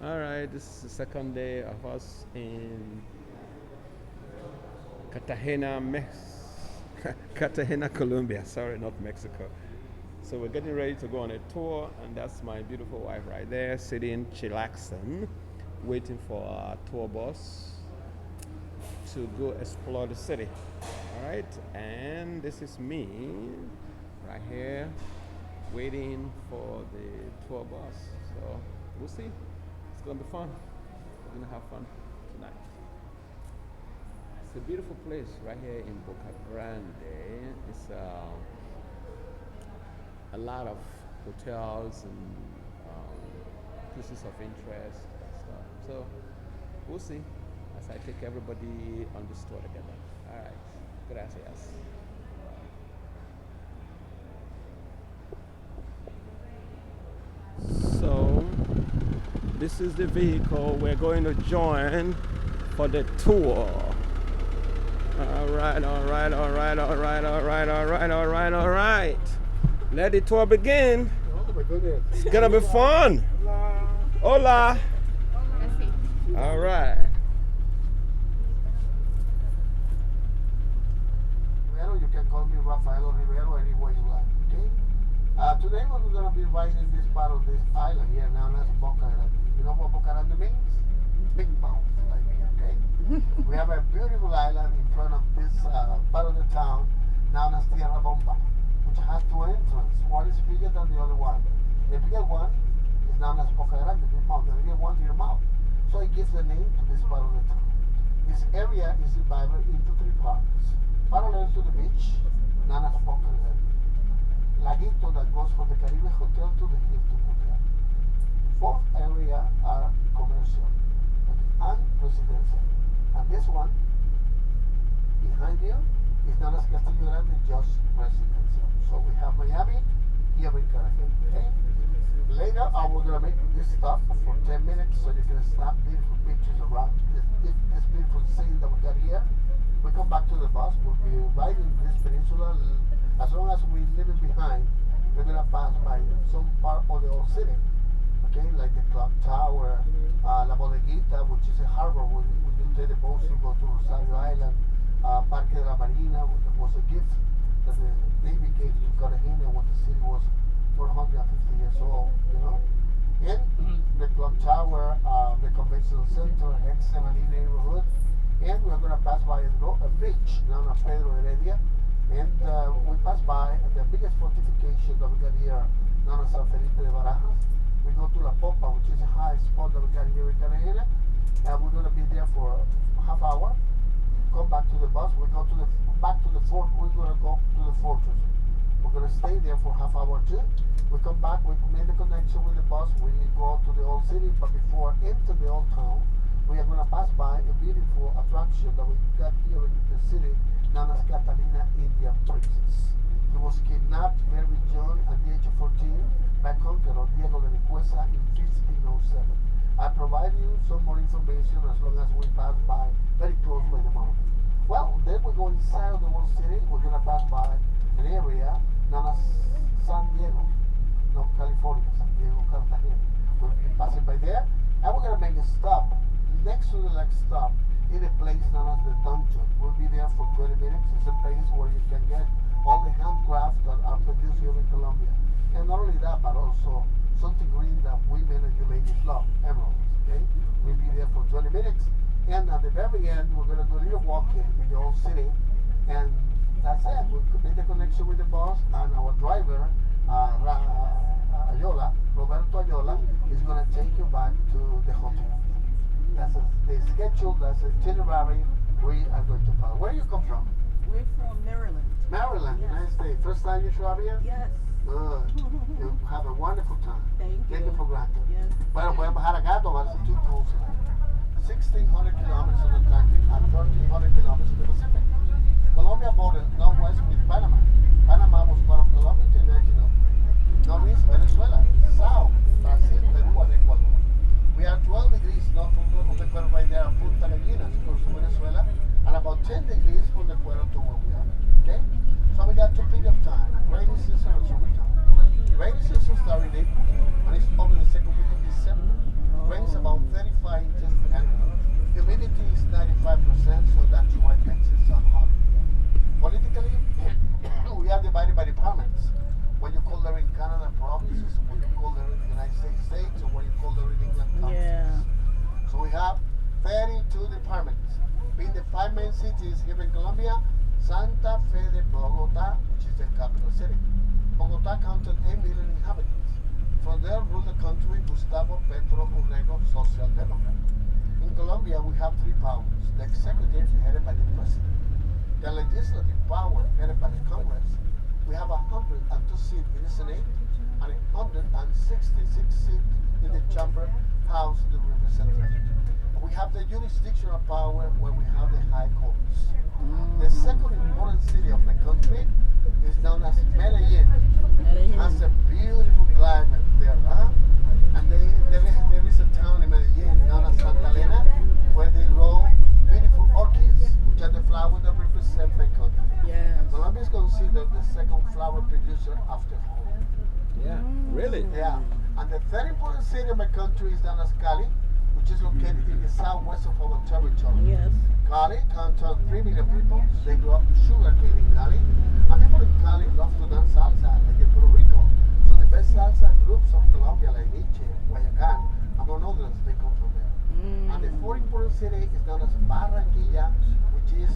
All right, this is the second day of us in Cartagena, Cartagena, Colombia. Sorry, not Mexico. So we're getting ready to go on a tour, and that's my beautiful wife right there, sitting chillaxing, waiting for our tour bus to go explore the city. All right, and this is me right here, waiting for the tour bus. So we'll see. It's gonna be fun. We're gonna have fun tonight. It's a beautiful place right here in Boca Grande. It's a lot of hotels and places of interest and stuff. So we'll see as I take everybody on this tour together. All right. Gracias. So this is the vehicle we're going to join for the tour. All right, all right, all right, all right, all right, all right, all right, all right. Let the tour begin. Oh my goodness. It's gonna be fun. Hola. All right. Rivero, you can call me Rafael Rivero any way you like, okay? Today we're going to be riding this part of this island here known as Boca Grande. You know what Boca Grande means? Big mouth, like me, okay? We have a beautiful island in front of this part of the town known as Tierra Bomba, which has two entrances. One is bigger than the other one. The bigger one is known as Boca Grande, big mouth. The bigger one is your mouth. So it gives the name to this part of the town. This area is divided into three parts. Parallel to the beach, known as Boca Grande. Laguito that goes from the Caribe Hotel to the Hilton Hotel. Both areas are commercial and residential. And this one, behind you, is known as Castillo Grande, just residential. So we have Miami, here in Cartagena. Okay? Later, we're going to make this stop for 10 minutes so you can snap beautiful pictures around this beautiful scene that we got here. We come back to the bus, we'll be riding this peninsula. As long as we leave it behind, we're going to pass by some part of the old city, okay, like the clock tower, La Bodeguita, which is a harbor where you take the boats to go to Rosario Island, Parque de la Marina, which was a gift that the Navy gave to Cartagena when the city was 450 years old, you know. And the clock tower, the convention center, X70 neighborhood, and we're going to pass by a bridge known as Pedro Heredia. And we pass by the biggest fortification that we got here, known as San Felipe de Barajas. We go to La Popa, which is a high spot that we got here in Cartagena, and we're going to be there for a half hour. Come back to the bus. We go to back to the fort. We're going to go to the fortress. We're going to stay there for half hour too. We come back. We made the connection with the bus. We go to the old city, but before enter the old town, we are going to pass by a beautiful attraction that we got here in the city, known as Catalina Indian Princess. He was kidnapped, very young, at the age of 14, by Conqueror Diego de Nicuesa in 1507. I provide you some more information as long as we pass by very close by the mountain. Well, then we go inside of the old city. We're going to pass by an area known as San Diego, not California, San Diego, Cartagena. We'll be passing by there, and we're going to make a stop. Next to the next stop in a place known as the Dungeon. We'll be there for 20 minutes. It's a place where you can get all the handcrafts that are produced here in Colombia. And not only that, but also something green that women and you ladies love, emeralds. Okay? We'll be there for 20 minutes. And at the very end, we're going to do a little walking in the old city. And that's it. We'll make the connection with the bus, and our driver, Roberto Ayola, is going to take you back to the hotel. That's the schedule, that's the itinerary we are going to follow. Where do you come from? We're from Maryland. Maryland, Yes. United States. First time you show up here? Yes. Good. You have a wonderful time. Thank you. Take it for granted. Yes. Bueno, pueden bajar acá, tomarse two coasts. 1,600 kilometers in the Atlantic and 1,300 kilometers in the Pacific. Colombia bordered northwest with Panama. Panama was part of Colombia in 1903. Northeast, Venezuela. South, Brazil, Peru, and Ecuador. We are 12 degrees north of the equator right there at Punta Gallinas, close to Venezuela, and about 10 degrees from the equator to where we are. Okay? So we got two periods of time, rainy season and summertime. Rainy season starts in April, and it's over the second week of December. Rains about have 32 departments. Being the five main cities here in Colombia, Santa Fe de Bogota, which is the capital city. Bogota counted 8 million inhabitants. From there ruled the country Gustavo Petro Urrego, Social Democrat. In Colombia, we have three powers. The executive, headed by the president. The legislative power, headed by the Congress. We have 102 seats in the Senate and 166 seats in the Chamber House of the Representatives. We have the jurisdictional power where we have the high courts. The second important city of the country is known as Medellin. It has a beautiful climate there, huh? And there is a town in Medellin known as Santa Elena where they grow beautiful orchids, which are the flowers that represent the country. Yes. Colombia is considered the second flower producer after home. Yeah, really? Yeah. And the third important city of my country is known as Cali, which is located in the southwest of our territory. Yes. Cali counts on 3 million people. They grow up sugarcane in Cali. And people in Cali love to dance salsa, like in Puerto Rico. So the best salsa groups of Colombia, like Nietzsche, Guayacán, among others, they come from there. And the fourth important city is known as Barranquilla, which is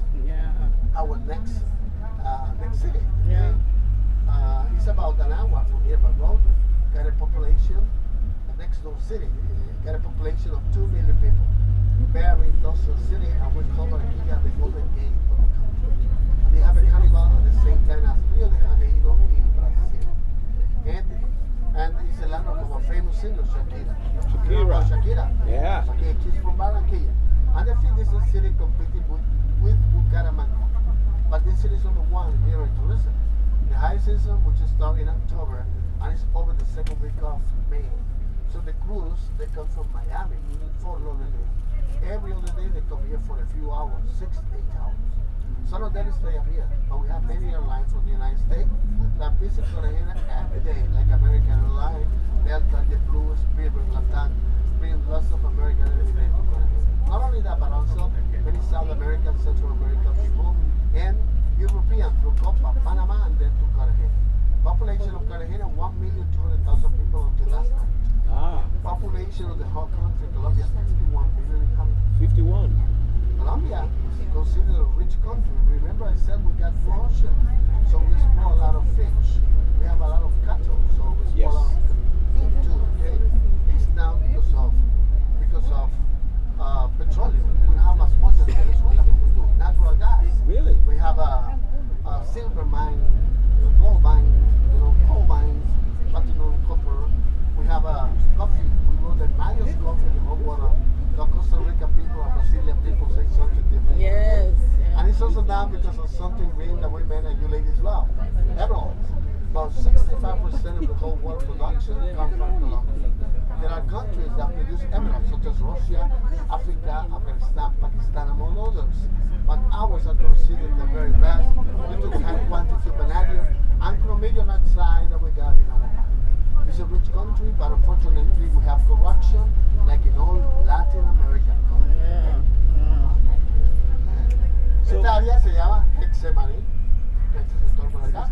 our next city. Yeah. It's about an hour from here by road. Got a population, the next door city, got a population of 2 million people. Very industrial city, and we call Barranquilla the Golden Gate of the country. And they have a carnival at the same time as Rio de Janeiro in Brazil. And it's the land of our famous singer, Shakira. Shakira. You know about Shakira? Yeah. Okay, she's from Barranquilla. And I think this is a city competing with Bucaramanga. But this city is only one here in tourism. The high season, which is starting in October, and it's over the second week of May. So the cruise, they come from Miami, Fort Lauderdale. Every other day they come here for a few hours, 6 to 8 hours. Some of them stay up here, but we have many airlines from the United States that visit Cartagena every day, like American Airlines, Delta, JetBlue, Spirit, Latam, bring lots of American every day to Cartagena. Not only that, but also many South American, Central American people, and European through Copa, Panama, and then to Cartagena. Population of Cartagena, 1,200,000 people until last night. Population of the whole country, Colombia, 51 million inhabitants. 51. Colombia is considered a rich country. Remember I said we got 4 oceans, so we export a lot of fish. We have a lot of cattle, so we export a lot of meat too, okay? It's now because of petroleum. We have as much as Venezuela, but we do natural gas. Really? We have a silver mine, gold mine, coal mines, platinum, copper. We have a coffee. We grow the highest coffee in the whole world. The Costa Rican people and Brazilian people say something different. Yes. And it's also down because of something green that women and you ladies love. Emeralds. About 65% of the whole world production comes from Colombia. There are countries that produce emeralds, such as Russia, Africa, Afghanistan, Pakistan, among others. But ours are considered the very best due to the high quantity of vanadium and chromium oxide that we got in our mine. It's a rich country, but unfortunately we have corruption like in all Latin American countries. So- Esta área se llama Hexemaní. Este sector por acá.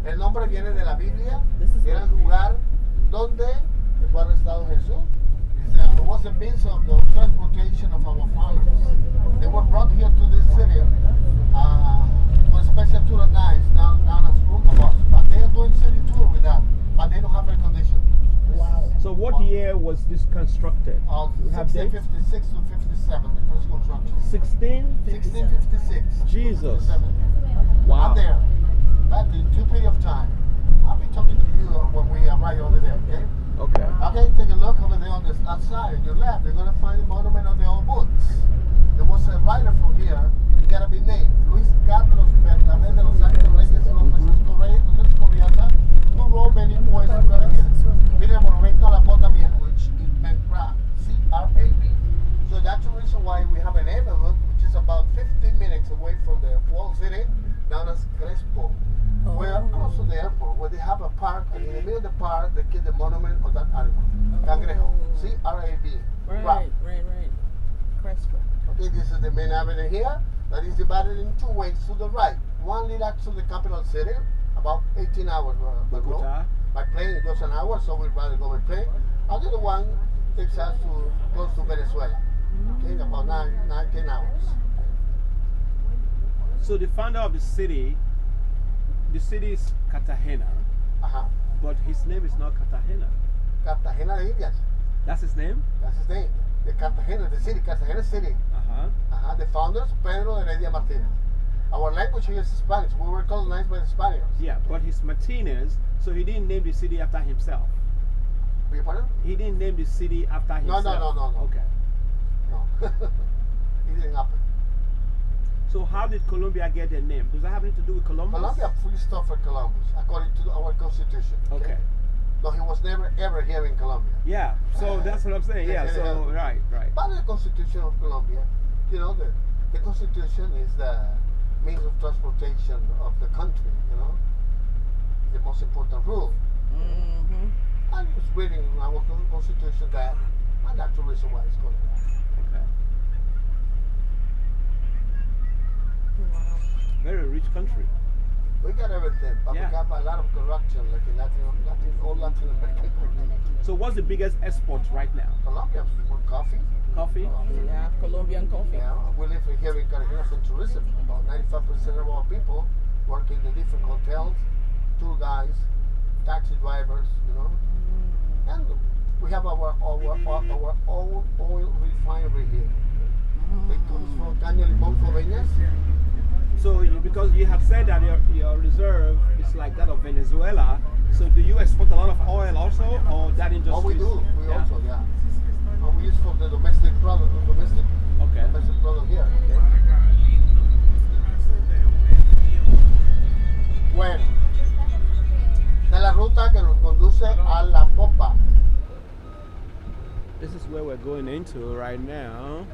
El nombre viene de la Biblia. Era el lugar donde fue arrestado Jesús. It was the means of the transportation of our farmers. They were brought here to this city for a special tour of nights known as Rumba Bus. But they are doing city tour with that, but they don't have air conditioning. Wow. So what year was this constructed? You have dates? 1656 to 57, the first construction. 16? 1656. Jesus. 70. Wow. I'm there. Back in 2 period of time. I'll be talking to you when we arrive over there, okay? Okay. Okay, take a look over there on the outside, on your left. You're going to find the monument of the old boots. There was a writer from here, he got to be named Luis Carlos Bernabé de los Ángeles Reyes Francisco Reyes Corriata, who wrote many poems in Cartagena. Mira el monumento a la bota vieja, which it meant crab, C-R-A-B. So that's the reason why we have a neighborhood which is about 15 minutes away from the whole city, known as Crespo. We're close to the airport, where they have a park, and in the middle of the park, they keep the monument of that animal, cangrejo, C-R-A-B. Right. Crespo. Okay, this is the main avenue here, that is divided in 2 ways to the right. One leads up to the capital city, about 18 hours by road. Bogota. By plane, it goes an hour, so we'd rather go by plane. And the other one takes us to close to Venezuela. Okay, about 10 hours. So the founder of the city is Cartagena, Uh-huh. but his name is not Cartagena. Cartagena de Indias. That's his name? That's his name. The Cartagena, the city, Cartagena City. Uh-huh. Uh-huh. The founders, Pedro Heredia Martinez. Our language is Spanish. We were colonized by the Spaniards. Yeah, but he's Martinez, so he didn't name the city after himself. Beg your pardon? He didn't name the city after No, himself. no. Okay. No. It didn't happen. So how did Colombia get their name? Does that have anything to do with Columbus? Colombia fully for Columbus, according to our constitution. Okay. So he was never ever here in Colombia. Yeah, so that's what I'm saying. Yeah, so right. But the Constitution of Colombia, the Constitution is the means of transportation of the country, the most important rule. I was reading our Constitution that, and that's the reason why it's called that. Okay. Wow. Very rich country. We got everything, but Yeah. we got a lot of corruption, like in all Latin American countries. So what's the biggest export right now? Colombia for coffee. Coffee? Yeah, Colombian coffee. Yeah, we live here in Cartagena from tourism. About 95% of our people work in the different hotels, tour guides, taxi drivers, And we have our own oil refinery here. It comes from Caña Limón Coveñas. So because you have said that your reserve is like that of Venezuela, so do you export a lot of oil also, or that industry? Oh, we do. We Yeah? also, yeah. And we use for the domestic product, Okay. domestic product here. Bueno, de la ruta que nos conduce a La Popa. This is where we're going into right now.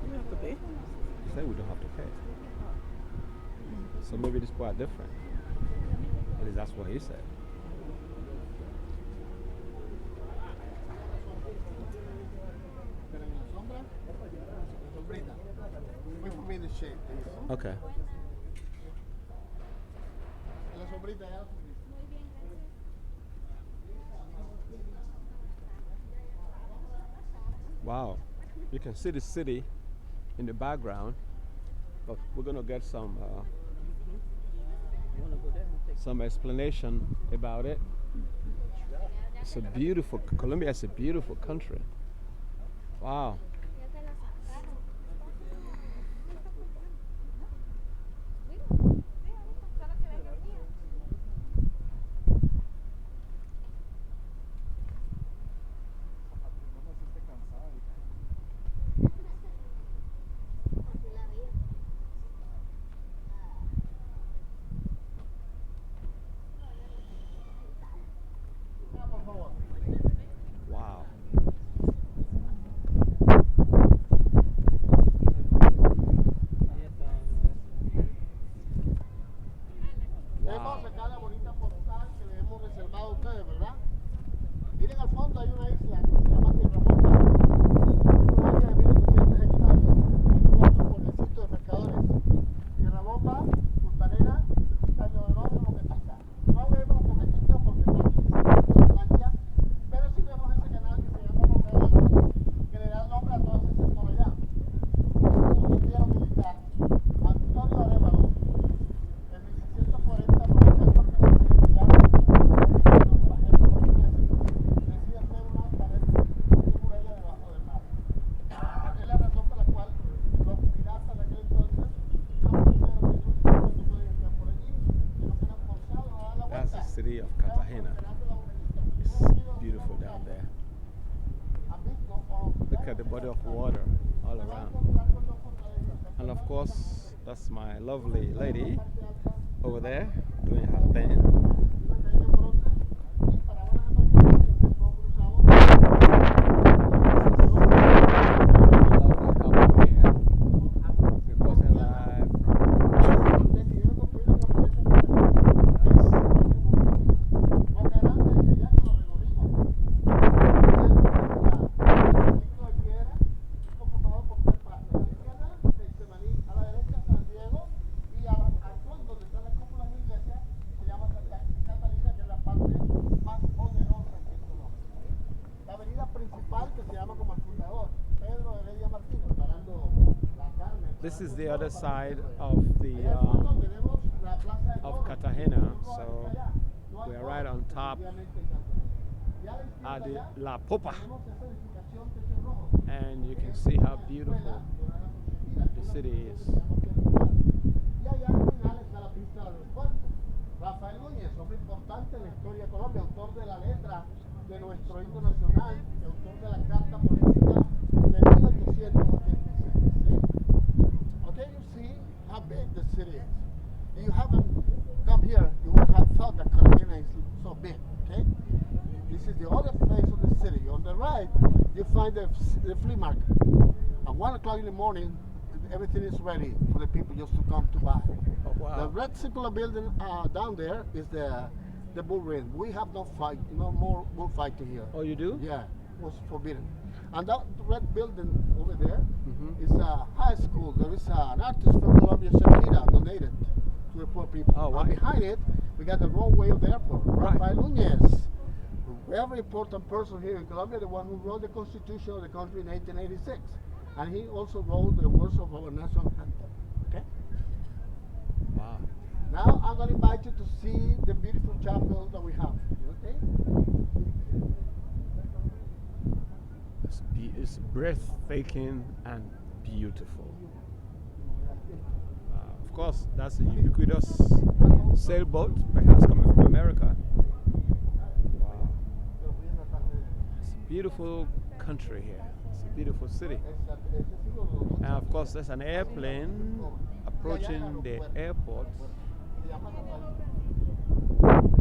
You have to pay. He said we don't have to pay. So maybe this part different. At least that's what he said. Wait for me in the shade, please. Okay. La sombrita, ya la sombrita. Wow. You can see the city in the background, but we're going to get some You want to go there and take some explanation about it. It's a beautiful, Colombia is a beautiful country. Wow. Wow. Vemos acá la bonita postal que le hemos reservado a ustedes, ¿verdad? Miren al fondo hay una isla que se llama Tierra Bomba. Es un área de 1800 hectáreas, un pueblecito de pescadores. Tierra Bomba, Puntanera, Caño de Oro, Boquetita. No vemos Boquetita porque está aquí en lancha, pero sí vemos ese canal que se llama Boquetita, que le da nombre a todo ese sector allá. Un ingeniero militar, Antonio Arevalo, en 1640, aprovechando que el presidente ya los pajeros portugueses decide hacer una pared de muralla debajo del mar. Es la razón por la cual los piratas de aquel entonces, los cruceros que no pueden entrar por allí, sino que eran forzados a dar la That's vuelta. the city of Cartagena. It's beautiful down there. ¿Han visto? O Look at the body of water all around. And of course, that's my lovely lady over there doing her thing. Lovely couple here. Reporting live from nice. This is the other side of the of Cartagena. So we are right on top at the La Popa, and you can see how beautiful the city is. Y allá al final está la pista del puerto. Rafael Núñez, hombre importante en la historia de Colombia, autor de la letra de nuestro himno nacional, y autor de la carta política de 1886. ¿Sí? Okay, you see how big the city is. If you haven't come here, you would have thought that Cartagena is so big. Okay, this is the other face of the city. On the right, you find the flea market. At 1 o'clock in the morning, everything is ready for the people just to come to buy. Oh, wow. The red circular building down there is the bull ring. We have no fight, no more bullfighting here. Oh, you do? Yeah, it was forbidden. And that red building over there Mhm. is a high school. There is an artist from Colombia, Shakira, donated to the poor people. Oh, wow. And behind it, we got the runway of the airport. Right. Rafael Núñez, a very important person here in Colombia, the one who wrote the Constitution of the country in 1886. And he also wrote the words of our national anthem. Okay? Wow. Now I'm going to invite you to see the beautiful chapel that we have. Okay? It's breathtaking and beautiful. Of course, that's a ubiquitous sailboat, perhaps coming from America. Wow. It's a beautiful country here. It's a beautiful city. And of course, there's an airplane approaching the airport.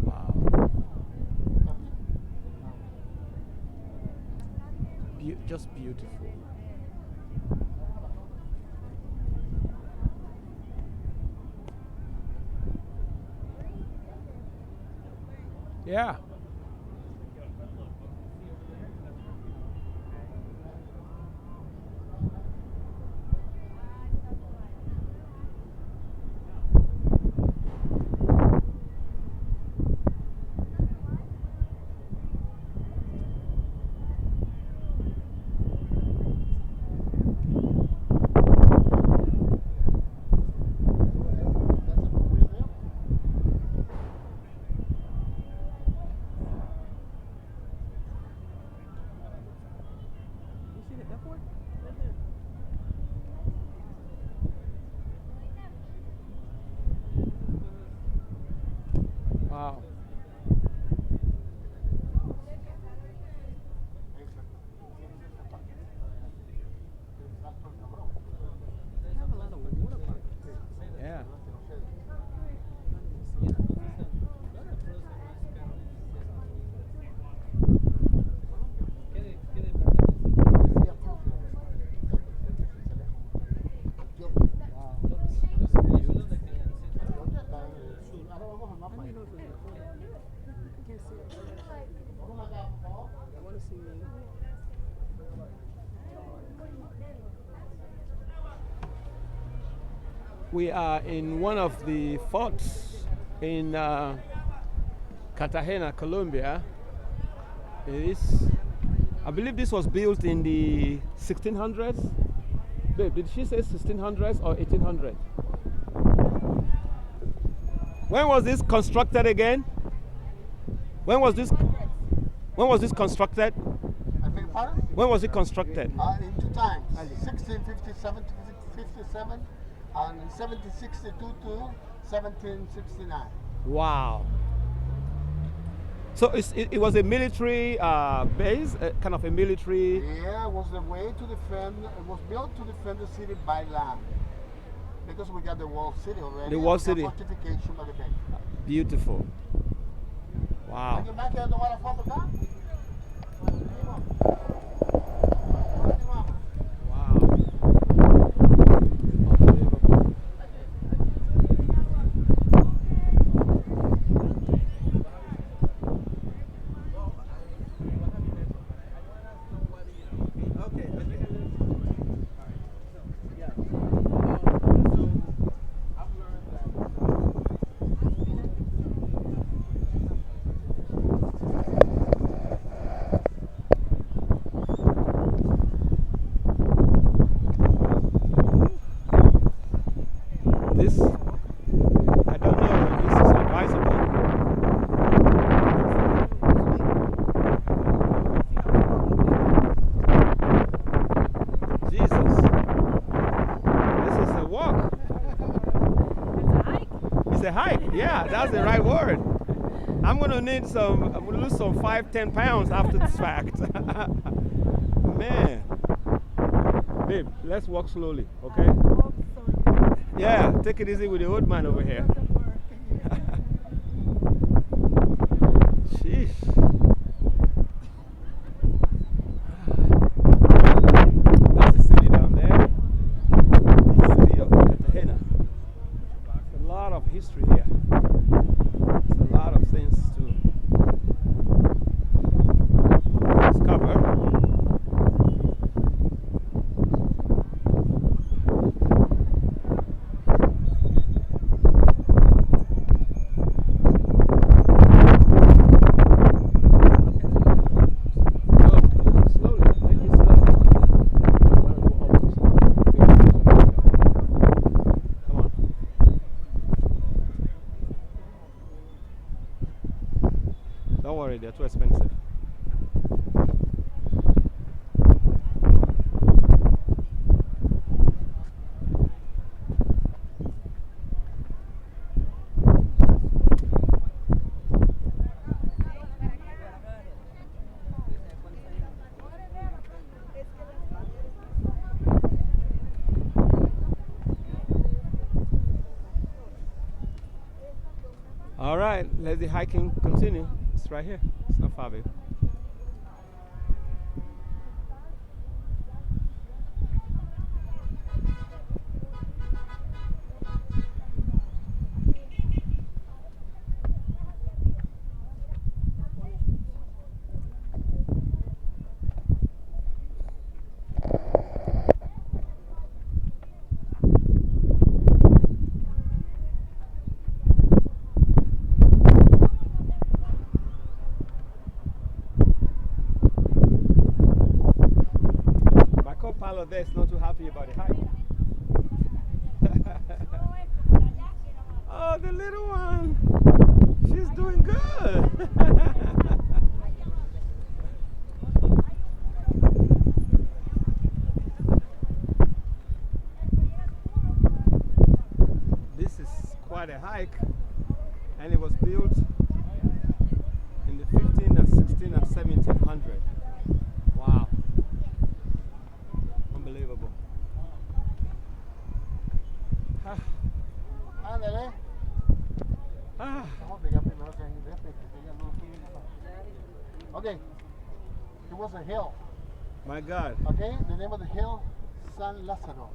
Wow. Just beautiful. Yeah. You see the airport? Wow. They have a lot of water parks. Yeah. I need those in the corner. I can't see it. I want to see me. We are in one of the forts in Cartagena, Colombia. It is, I believe this was built in the 1600s. Babe, did she say 1600s or 1800s? When was this constructed again? When was this constructed? I beg your pardon? When was it constructed? In two times, 1657 to 57, and 1762 to 1769. Wow. So it was a military base, kind of a military. Yeah, it was the way to defend. It was built to defend the city by land, because we got the walled city already. The walled and city. Fortification by the bay. Beautiful. Wow. ¿Alguien más quiere tomar la foto acá? Continuamos. Wow. Unbelievable. gonna need some. I'm gonna lose some 5, 10 pounds after this fact. Man, babe, let's walk slowly, okay? Walk slowly. Yeah, take it easy with the old man over here. Doesn't work. Sheesh. That's the city down there. The city of Cartagena. A lot of history here. There's a lot of things to discover. Don't worry, they're too expensive. All right, let the hiking continue. It's right here. It's not far, babe. My co-pilot there is not too happy about the hike. Oh, the little one. She's doing good. This is quite a hike, and it was built in the 15 and 16 and 1700. Wow. Unbelievable. Ah. Ándale. Ah. Vamos a pegar primero que en este, que ella no quiere nada. Okay. It was a hill. My God. Okay, the name of the hill, San Lázaro.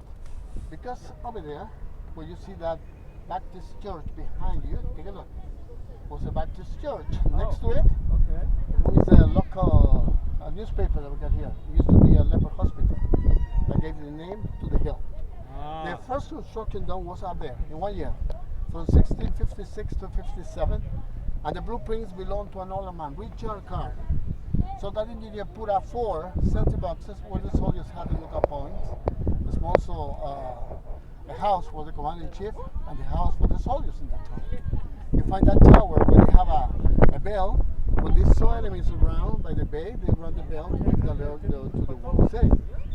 Because over there, where you see that Baptist church behind you, take a look, was a Baptist church. Next to it Okay. is a local newspaper that we got here. It used to be a leper hospital that gave the name to the hill. The Ah. first construction done was out there in 1 year, from 1656 to 57, and the blueprints belong to an older man, Richard Carr. So that engineer put out 4 sentry boxes where the soldiers had the lookout points. There's also a house for the commander-in-chief and the house for the soldiers in that time. You find that tower where they have a bell. When they saw enemies around by the bay, they run the bell to make the alert to the whole city.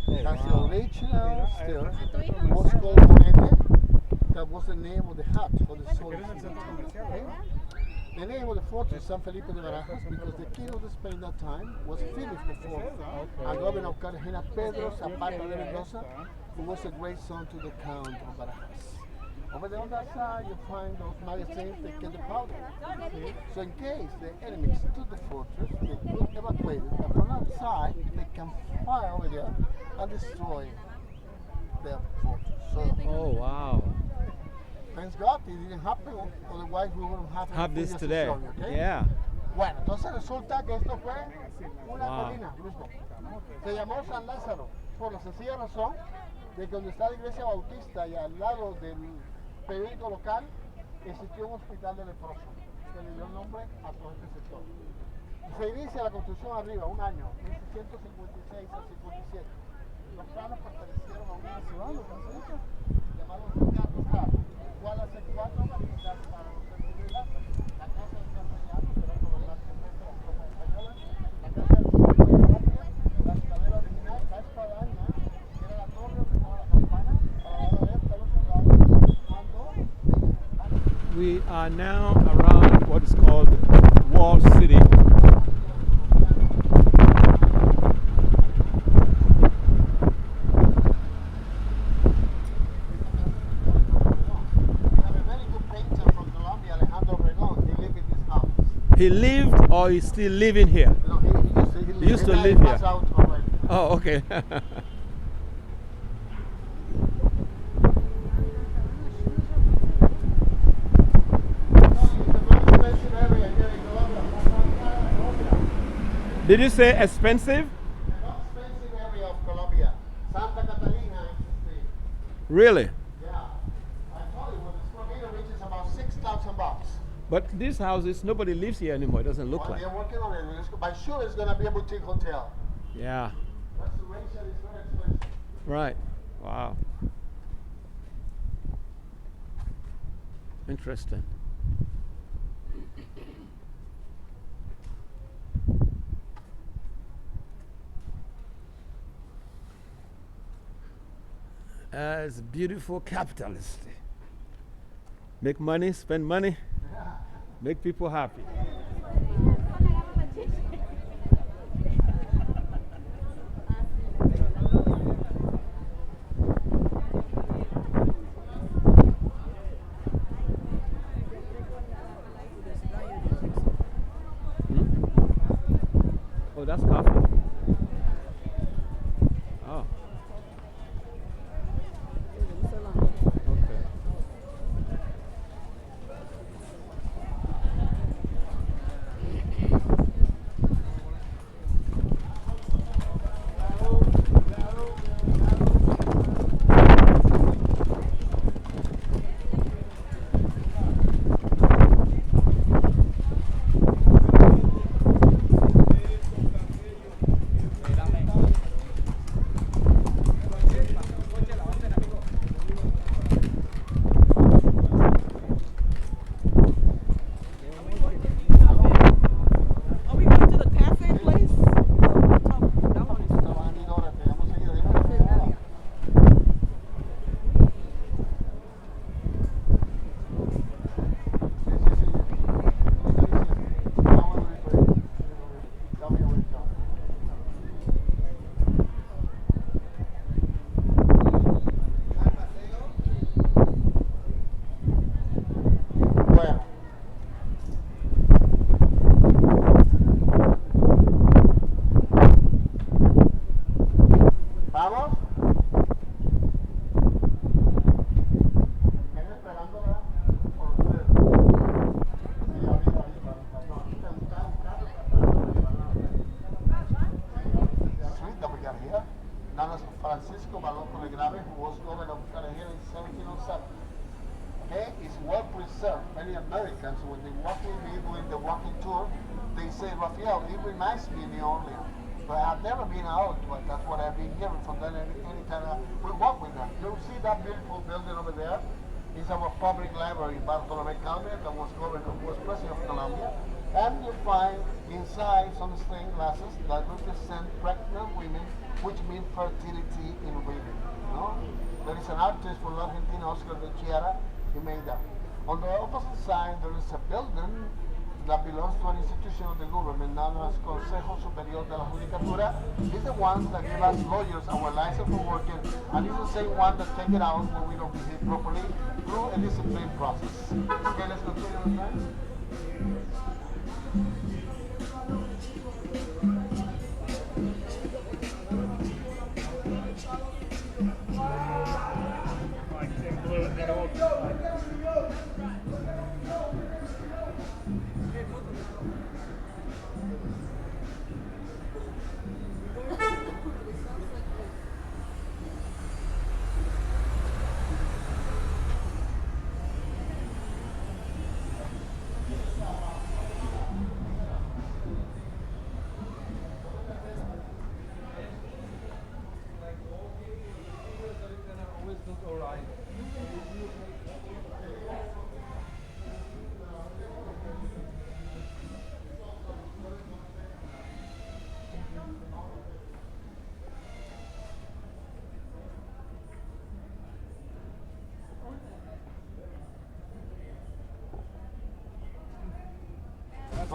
That's the original still. It was called Bonete. That was the name of the hut for the soldiers. Okay? The name of the fortress, San Felipe de Barajas, because the king of Spain that time was Philip IV, and governor of Cartagena, Pedro Zapata de Mendoza, who was a great son to the Count of Barajas. Over there on that side, you find those magazines that get the powder. So in case the enemies took the fortress, they could evacuate it, and from outside, they can fire over there and destroy the fortress. So, Oh, wow. thanks God, it didn't happen, otherwise we wouldn't have Have this anything to today. show you, okay? Yeah. Bueno, entonces resulta que esto fue una Wow. colina, Luismo. Se llamó San Lázaro por la sencilla razón de que donde está la iglesia bautista y al lado del periódico local existió un hospital de leprosos que le dio el nombre a todo este sector. Se inicia la construcción arriba, un año, 1656 al 57. Los planos pertenecieron a una ciudad llamado Cartagena, el cual hace 4 marinas para los servicios. La casa del castellano, que era gobernante de la tropa española, la casa del la escalera original, la espadaña, que era la torre donde estaba la campana, para dar alerta a los soldados cuando We are now around what is called small city. We have a very good painter from Colombia, Alejandro Obregón. He lived in this house. He lived or he's still living here? No, he He used to now live he passed here. out already. Oh, okay. It's a very expensive area here in Colombia. Colombia. Did you say expensive? The most expensive area of Colombia. Santa Catalina is the street. Really? Yeah. I told you, when the square meter reaches about $6,000. But these houses, nobody lives here anymore. It doesn't look Well, like. they're working on it. By sure it's going to be a boutique hotel. Yeah. Restoration is very expensive. Right. Wow. Interesting. It's beautiful capitalist. Make money, spend money, make people happy. Oh, that's coffee? Oh, okay. Are we going to the cafe place? That one is Trabajadora, tenemos seguido. Dime cafe la area. Sí, sí, sí. Vamos a ver. Cambio de chao. Bueno. ¿Vamos? ¿Están esperando, verdad? Por ustedes. Sí, ahorita, ahorita. No, aquí está un carro Street that we got here, known as Francisco Balonco Legrave, who was governor of Cartagena in 1707. Okay, it's well preserved. Many Americans, when they walk with me doing the walking tour, they say, Rafael, it reminds me of New Orleans. But I've never been out, but that's what I've been hearing from them anytime we walk with them. You see that beautiful building over there? It's our public library, Bartolome Calmer, that was governor, was president of Colombia. And you find inside some stained glasses that represent pregnant women, which means fertility in women. You know? There is an artist from Argentina, Oscar de Chiara, he made that. On the opposite side, there is a building that belongs to an institution of the government known as Consejo Superior de la Judicatura. It's the ones that give us lawyers our license for working, and it's the same one that take it out when we don't behave properly through a discipline process. Okay, let's continue, my friends.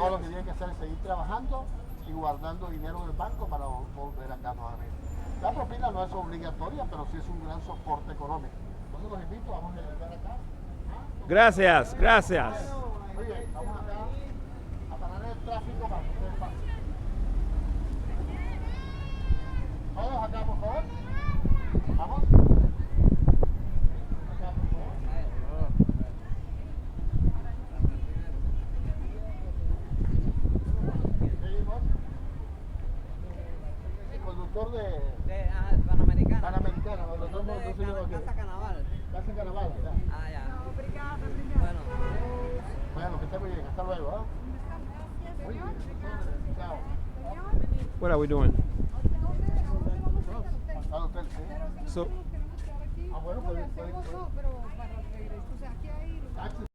todo lo que tienen que hacer es seguir trabajando y guardando dinero en el banco para volver acá nuevamente. La propina no es obligatoria, pero sí es un gran soporte económico. Entonces los invito, vamos a llegar acá. Gracias, gracias. Muy bien, vamos acá a parar el tráfico para que ustedes pasen. Todos acá, por favor. Vamos. Acá, por favor. Seguimos. El conductor de Panamericana. Panamericana, cuando ¿Dónde? Casa Carnaval. Casa Carnaval, ¿verdad? Ah, ya. Obrigada, Bueno. Bueno, que esté muy bien. Hasta luego, ¿ah? Muy bien. Chao. What are we doing? Al hotel, sí. So, Ah, bueno, pues, Pero para regresar, o sea, aquí hay... taxi.